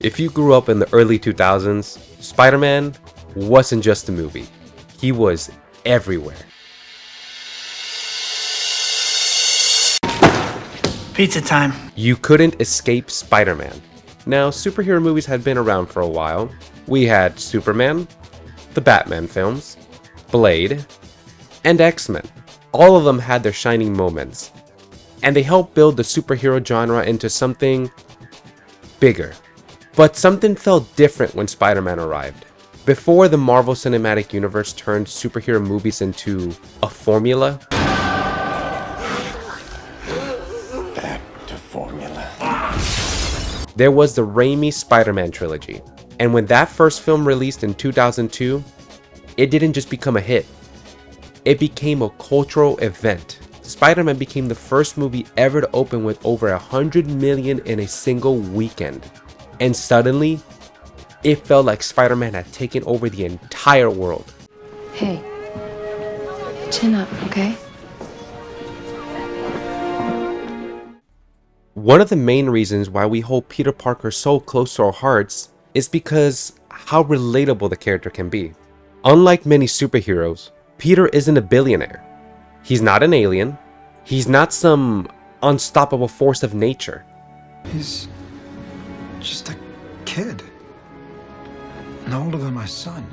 If you grew up in the early 2000s, Spider-Man wasn't just a movie. He was everywhere. Pizza time. You couldn't escape Spider-Man. Now, superhero movies had been around for a while. We had Superman, the Batman films, Blade, and X-Men. All of them had their shining moments, and they helped build the superhero genre into something bigger. But something felt different when Spider-Man arrived. Before the Marvel Cinematic Universe turned superhero movies into a formula, back to formula. There was the Raimi Spider-Man trilogy. And when that first film released in 2002, it didn't just become a hit. It became a cultural event. Spider-Man became the first movie ever to open with over 100 million in a single weekend. And suddenly, it felt like Spider-Man had taken over the entire world. Hey, chin up, okay? One of the main reasons why we hold Peter Parker so close to our hearts is because how relatable the character can be. Unlike many superheroes, Peter isn't a billionaire. He's not an alien. He's not some unstoppable force of nature. He's just a kid. No older than my son.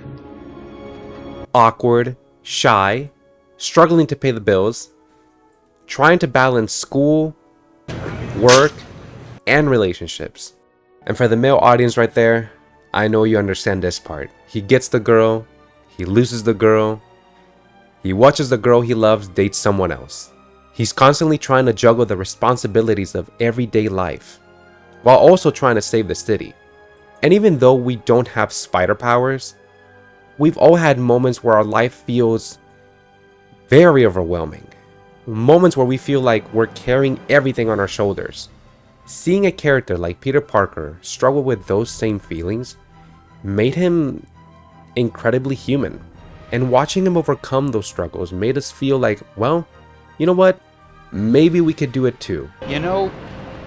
Awkward, shy, struggling to pay the bills, trying to balance school, work, and relationships. And for the male audience right there, I know you understand this part. He gets the girl, he loses the girl, he watches the girl he loves date someone else. He's constantly trying to juggle the responsibilities of everyday life, while also trying to save the city. And even though we don't have spider powers, we've all had moments where our life feels very overwhelming. Moments where we feel like we're carrying everything on our shoulders. Seeing a character like Peter Parker struggle with those same feelings made him incredibly human. And watching him overcome those struggles made us feel like, well, you know what? Maybe we could do it too. You know,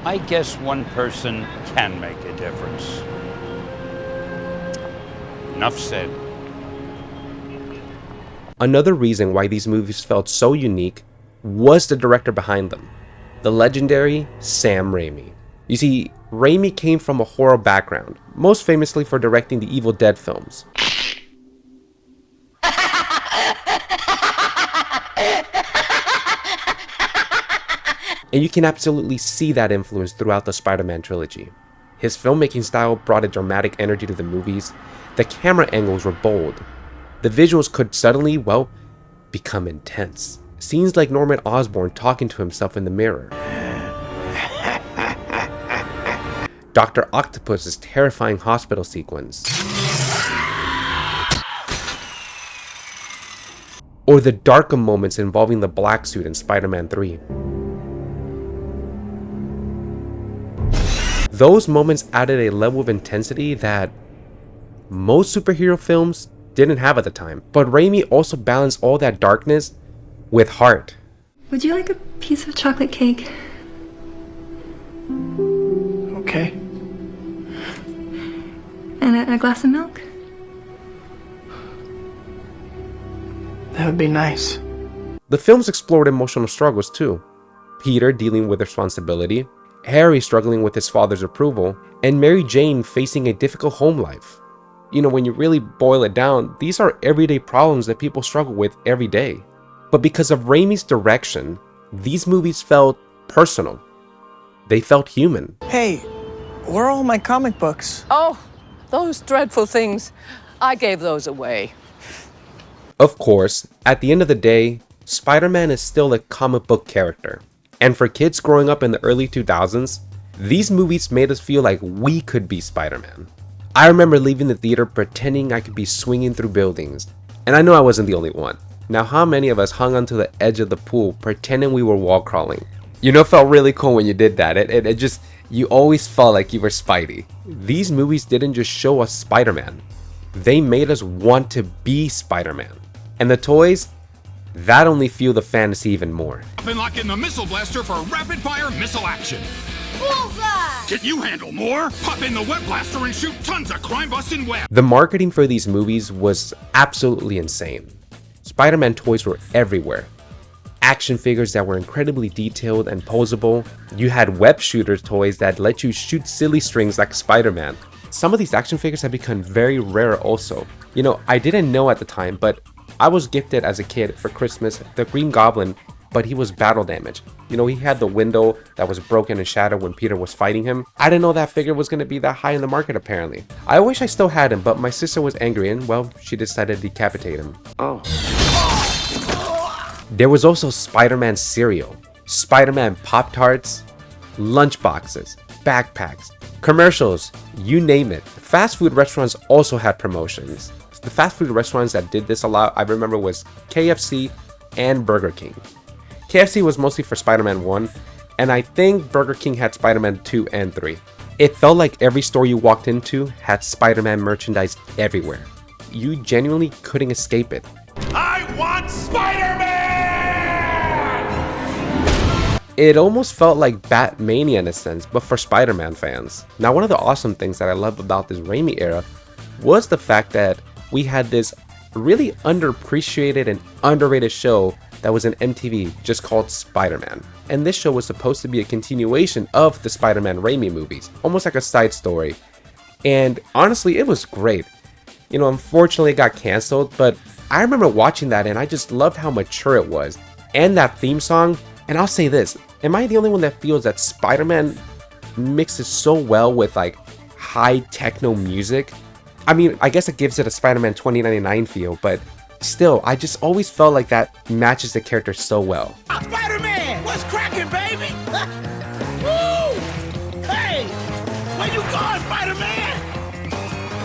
I guess one person can make a difference. Enough said. Another reason why these movies felt so unique was the director behind them, the legendary Sam Raimi. You see, Raimi came from a horror background, most famously for directing the Evil Dead films. And you can absolutely see that influence throughout the Spider-Man trilogy. His filmmaking style brought a dramatic energy to the movies, the camera angles were bold, the visuals could suddenly, well, become intense. Scenes like Norman Osborn talking to himself in the mirror. Dr. Octopus's terrifying hospital sequence. Or the darker moments involving the black suit in Spider-Man 3. Those moments added a level of intensity that most superhero films didn't have at the time. But Raimi also balanced all that darkness with heart. Would you like a piece of chocolate cake? Okay. And a glass of milk? That would be nice. The films explored emotional struggles too. Peter dealing with responsibility, Harry struggling with his father's approval, and Mary Jane facing a difficult home life. You know, when you really boil it down, these are everyday problems that people struggle with every day. But because of Raimi's direction, these movies felt personal. They felt human. Hey, where are all my comic books? Oh, those dreadful things. I gave those away. Of course, at the end of the day, Spider-Man is still a comic book character. And for kids growing up in the early 2000s, these movies made us feel like we could be Spider-Man. I remember leaving the theater pretending I could be swinging through buildings. And I know I wasn't the only one. Now, how many of us hung onto the edge of the pool pretending we were wall crawling? You know, it felt really cool when you did that. It just, you always felt like you were Spidey. These movies didn't just show us Spider-Man. They made us want to be Spider-Man. And the toys, that only fueled the fantasy even more. Been lock in the missile blaster for rapid fire missile action. Can you handle more? Pop in the web blaster and shoot tons of crime-busting web. The marketing for these movies was absolutely insane. Spider-Man toys were everywhere. Action figures that were incredibly detailed and posable. You had web shooter toys that let you shoot silly strings like Spider-Man. Some of these action figures have become very rare also. You know, I didn't know at the time, but I was gifted as a kid for Christmas the Green Goblin, but he was battle damaged. You know, he had the window that was broken and shattered when Peter was fighting him. I didn't know that figure was going to be that high in the market apparently. I wish I still had him, but my sister was angry and, well, she decided to decapitate him. Oh. There was also Spider-Man cereal, Spider-Man Pop-Tarts, lunchboxes, backpacks, commercials, you name it. Fast food restaurants also had promotions. The fast food restaurants that did this a lot, I remember, was KFC and Burger King. KFC was mostly for Spider-Man 1, and I think Burger King had Spider-Man 2 and 3. It felt like every store you walked into had Spider-Man merchandise everywhere. You genuinely couldn't escape it. I want Spider-Man! It almost felt like Batmania in a sense, but for Spider-Man fans. Now, one of the awesome things that I love about this Raimi era was the fact that we had this really underappreciated and underrated show that was an MTV just called Spider-Man. And this show was supposed to be a continuation of the Spider-Man Raimi movies, almost like a side story. And honestly, it was great. You know, unfortunately it got canceled, but I remember watching that and I just loved how mature it was. And that theme song, and I'll say this, am I the only one that feels that Spider-Man mixes so well with like high techno music? I mean, I guess it gives it a Spider-Man 2099 feel, but still, I just always felt like that matches the character so well. Spider-Man! What's cracking, baby? Woo! Hey! Where you going, Spider-Man?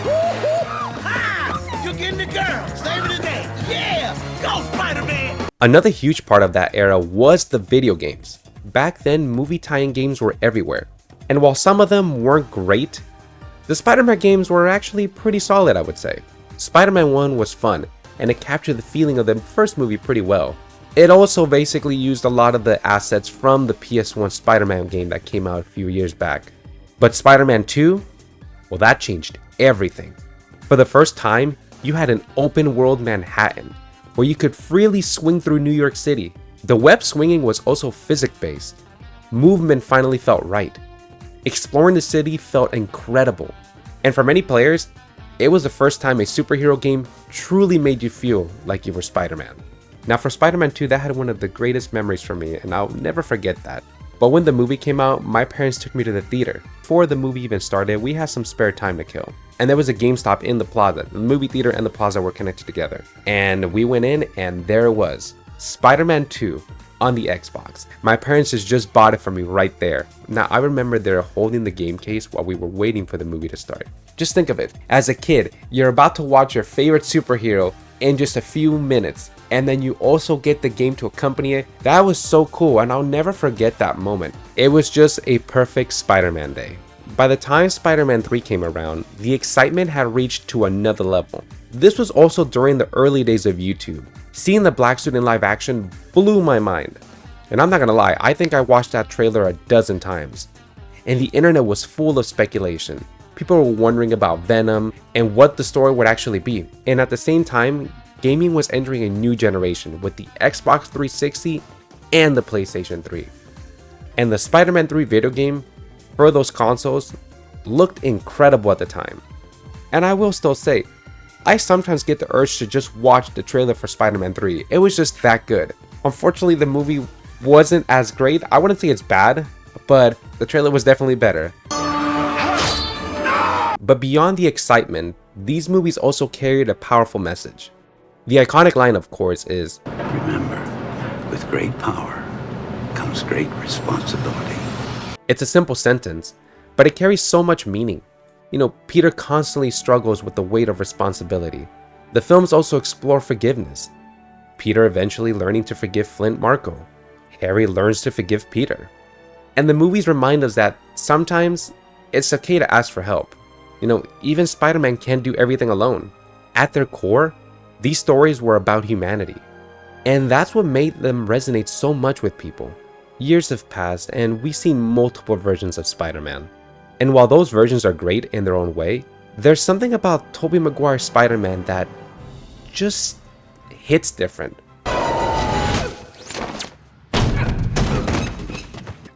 Woo-hoo! Ha! You're getting the girl. Saving the day. Yeah! Go, Spider-Man! Another huge part of that era was the video games. Back then, movie tie-in games were everywhere. And while some of them weren't great, the Spider-Man games were actually pretty solid, I would say. Spider-Man 1 was fun, and it captured the feeling of the first movie pretty well. It also basically used a lot of the assets from the PS1 Spider-Man game that came out a few years back. But Spider-Man 2? Well, that changed everything. For the first time, you had an open world Manhattan, where you could freely swing through New York City. The web swinging was also physics-based. Movement finally felt right. Exploring the city felt incredible. And for many players, it was the first time a superhero game truly made you feel like you were Spider-Man. Now for Spider-Man 2, that had one of the greatest memories for me, and I'll never forget that. But when the movie came out, my parents took me to the theater. Before the movie even started, we had some spare time to kill. And there was a GameStop in the plaza. The movie theater and the plaza were connected together. And we went in, and there it was. Spider-Man 2 on the Xbox. My parents just bought it for me right there. Now I remember they were holding the game case while we were waiting for the movie to start. Just think of it. As a kid, you're about to watch your favorite superhero in just a few minutes, and then you also get the game to accompany it. That was so cool, and I'll never forget that moment. It was just a perfect Spider-Man day. By the time Spider-Man 3 came around, the excitement had reached to another level. This was also during the early days of YouTube. Seeing the black suit in live action blew my mind. And I'm not gonna lie, I think I watched that trailer a dozen times. And the internet was full of speculation. People were wondering about Venom and what the story would actually be. And at the same time, gaming was entering a new generation with the Xbox 360 and the PlayStation 3. And the Spider-Man 3 video game for those consoles looked incredible at the time. And I will still say, I sometimes get the urge to just watch the trailer for Spider-Man 3. It was just that good. Unfortunately, the movie wasn't as great. I wouldn't say it's bad, but the trailer was definitely better. But beyond the excitement, these movies also carried a powerful message. The iconic line, of course, is, "Remember, with great power comes great responsibility." It's a simple sentence, but it carries so much meaning. You know, Peter constantly struggles with the weight of responsibility. The films also explore forgiveness. Peter eventually learning to forgive Flint Marko. Harry learns to forgive Peter. And the movies remind us that sometimes it's okay to ask for help. You know, even Spider-Man can't do everything alone. At their core, these stories were about humanity. And that's what made them resonate so much with people. Years have passed and we've seen multiple versions of Spider-Man. And while those versions are great in their own way, there's something about Tobey Maguire Spider-Man that just hits different.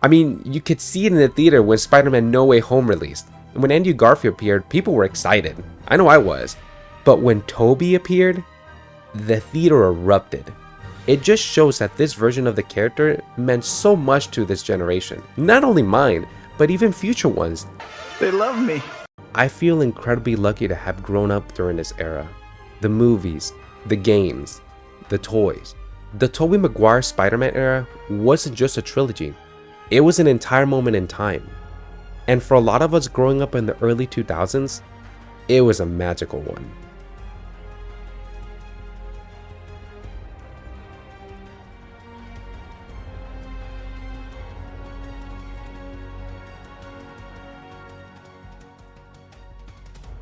I mean, you could see it in the theater when Spider-Man No Way Home released. And when Andrew Garfield appeared, people were excited. I know I was. But when Tobey appeared, the theater erupted. It just shows that this version of the character meant so much to this generation. Not only mine, but even future ones. They love me. I feel incredibly lucky to have grown up during this era. The movies, the games, the toys. The Tobey Maguire Spider-Man era wasn't just a trilogy. It was an entire moment in time. And for a lot of us growing up in the early 2000s, it was a magical one.